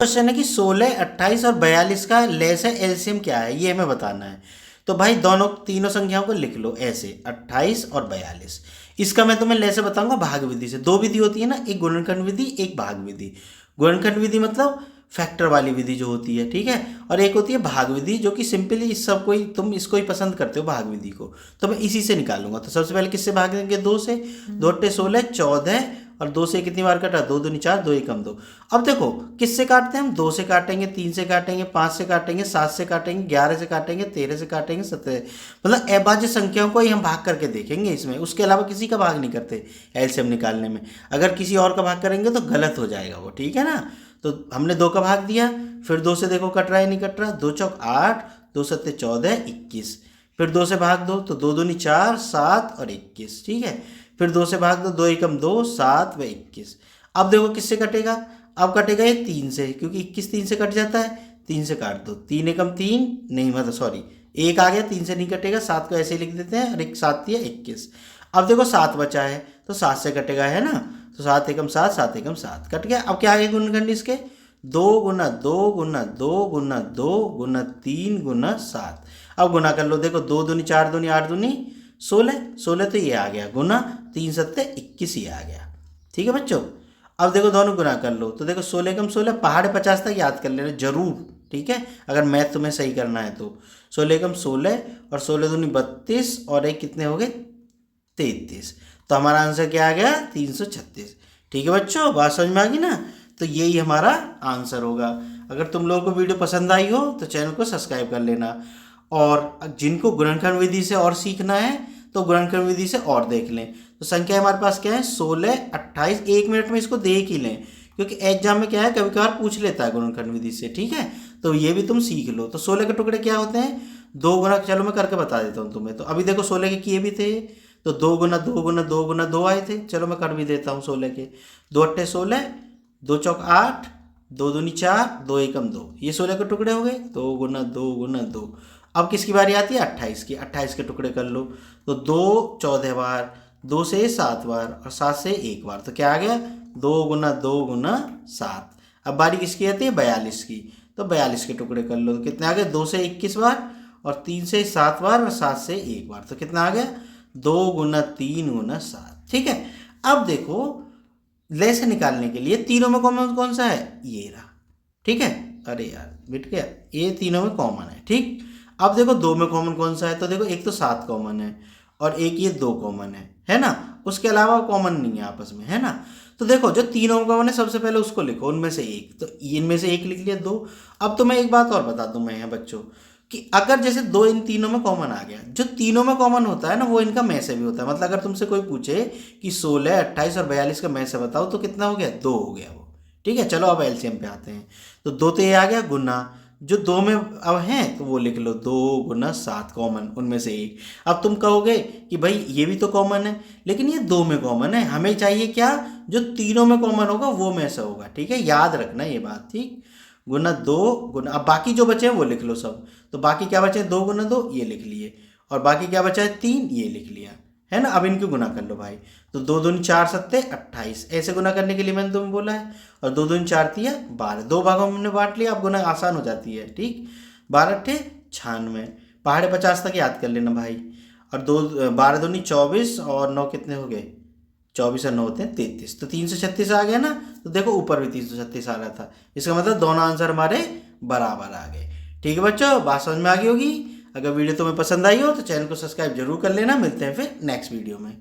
Question है कि 16, 28 और 42 का लेस है एलसीएम क्या है, ये हमें बताना है। तो भाई दोनों तीनों संख्याओं को लिख लो ऐसे, 28 और 42। इसका मैं तुम्हें लेसे बताऊंगा भाग विधि से। दो विधि होती है ना, एक गुणनखंड विधि, एक भाग विधि। गुणनखंड विधि मतलब फैक्टर वाली विधि जो होती है, ठीक है। और एक होती है भाग विधि, जो कि सिंपली इस सब को ही तुम इसको ही पसंद करते हो, भाग विधि को। तो मैं इसी से निकालूंगा। तो सबसे पहले किससे भाग देंगे, 2 से। 2 अट्ठे 16, 14 और 2 से कितनी बार कटा, 2 दूनी 4, 2 एकम 2। अब देखो किससे काटते हैं हम, 2 से काटेंगे, 3 से काटेंगे, 5 से काटेंगे, 7 से काटेंगे, 11 से काटेंगे, 13 से काटेंगे, 17। मतलब अभाज्य संख्याओं को ही हम भाग करके देखेंगे इसमें, उसके अलावा किसी का भाग नहीं करते एलसीएम निकालने में। अगर किसी और का भाग करेंगे तो गलत हो जाएगा वो, ठीक है ना। तो हमने 2 का भाग दिया, फिर 2 से देखो कट रहा है नहीं कट रहा, 2 चौक 8, 2 सत्ते 14, 21। फिर 2 से भाग दो तो 2 दूनी 4, 7 और 21, ठीक है। फिर 2 से भाग दो, 2 एकम 2, 7 व 21। अब देखो किससे कटेगा, अब कटेगा ये 3 से, क्योंकि 21 3 से कट जाता है, 3 से काट दो, 3 एकम 3, नहीं मतलब सॉरी, एक आ गया, 3 से नहीं कटेगा, 7 को ऐसे ही लिख देते हैं, और एक 7 दिया 21। अब देखो 7 बचा है, तो 7 से कटेगा, है ना। तो 7 एकम 7, 7 एकम 7 कट गया। अब क्या आ गया गुणनखंड इसके, 2 गुना 2 गुना 2 गुना 2 गुना 3 गुना 7। अब गुना कर लो, देखो 2 दूनी 4 दूनी 8 दूनी 16, 16 तो ये आ गया गुना, 3 सत्ते 21 ये आ गया, ठीक है बच्चों। अब देखो दोनों गुना कर लो, तो देखो 16 कम 16, पहाड़ 50 तक याद कर लेना जरूर, ठीक है, अगर मैथ तुम्हें सही करना है तो। 16 कम 16 और 16 दूनी 32 और एक कितने हो गए, 33। तो हमारा आंसर क्या आ गया, 336। ठीक है बच्चों, बात समझ में आ गई ना। तो यही हमारा आंसर होगा। अगर तुम लोगों को वीडियो पसंद आई हो तो चैनल को सब्सक्राइब कर लेना, और जिनको गुणनखंड विधि से और सीखना है तो गुणनखंड विधि से और देख लें। तो संख्या हमारे पास क्या है, 16, 28। 1 मिनट में इसको देख ही लें, क्योंकि एग्जाम में क्या है कभी कभार पूछ लेता है गुणनखंड विधि से, ठीक है। तो ये भी तुम सीख लो। तो 16 के टुकड़े क्या होते हैं, 2 गुना, चलो मैं करके बता देता हूँ तुम्हें। तो अभी देखो 16 के किए भी थे, तो 2 गुना 2 गुना 2 गुना 2 आए थे। चलो मैं कर भी देता हूँ 16 के, 2 अट्ठे 16, 2 चौक 8, 2 दूनी 4, 2 एकम 2, ये 16 के टुकड़े हो गए, 2 गुना 2 गुना 2। अब किसकी बारी आती है, 28 की। 28 के टुकड़े कर लो, तो 2 14 बार, 2 से 7 बार और 7 से 1 बार, तो क्या आ गया, 2 गुना 2 गुना 7। अब बारी किसकी आती है, 42 की। तो 42 के टुकड़े कर लो, तो कितने आ गए, 2 से 21 बार और 3 से 7 बार और 7 से 1 बार, तो कितना आ गया, 2 गुना 3 गुना 7, ठीक है। अब देखो लेसे निकालने के लिए तीनों में कॉमन कौन सा है, ये रहा, ठीक है। अरे यार मिट गया, ये तीनों में कॉमन है, ठीक। अब देखो 2 में कॉमन कौन सा है, तो देखो एक तो 7 कॉमन है और एक ये 2 कॉमन है ना। उसके अलावा कॉमन नहीं है आपस में, है ना। तो देखो जो तीनों में कॉमन है सबसे पहले उसको लिखो, उनमें से एक, तो इनमें से एक लिख लिया, 2। अब तो मैं एक बात और बता दूं मैं यहाँ बच्चों, कि अगर जैसे 2 इन तीनों में कॉमन आ गया, जो तीनों में कॉमन होता है ना वो इनका में से भी होता है। मतलब अगर तुमसे कोई पूछे कि 16, 28 और 42 का में से बताओ, तो कितना हो गया, 2 हो गया वो, ठीक है। चलो अब एलसीएम पे आते हैं। तो 2 तो ये आ गया गुना, जो 2 में अब हैं तो वो लिख लो, 2 गुना 7 कॉमन, उनमें से एक। अब तुम कहोगे कि भाई ये भी तो कॉमन है, लेकिन ये 2 में कॉमन है, हमें चाहिए क्या, जो तीनों में कॉमन होगा वो में से होगा, ठीक है, याद रखना ये बात, ठीक। गुना 2 गुना, अब बाकी जो बचे हैं वो लिख लो सब। तो बाकी क्या बचे, 2 गुना 2 ये लिख लिए, और बाकी क्या बचा है, 3 ये लिख लिया, है ना। अब इनको गुना कर लो भाई, तो 2 दूनी 4 सत्ते 28, ऐसे गुना करने के लिए मैंने तुम्हें बोला है। और 2 दूनी 4 तिया 12, 2 भागों में हमने बांट लिया, अब गुना आसान हो जाती है, ठीक। 12 अट्ठे 96, पहाड़े 50 तक याद कर लेना भाई। और 12 दूनी 24 और 9 कितने हो गए, 24 और 9 होते हैं 33, तो 336 आ गया ना। तो देखो ऊपर भी 336 आ रहा था, इसका मतलब दोनों आंसर हमारे बराबर आ गए। ठीक है बच्चों, बात समझ में आ गई होगी। अगर वीडियो तुम्हें पसंद आई हो तो चैनल को सब्सक्राइब जरूर कर लेना। मिलते हैं फिर नेक्स्ट वीडियो में।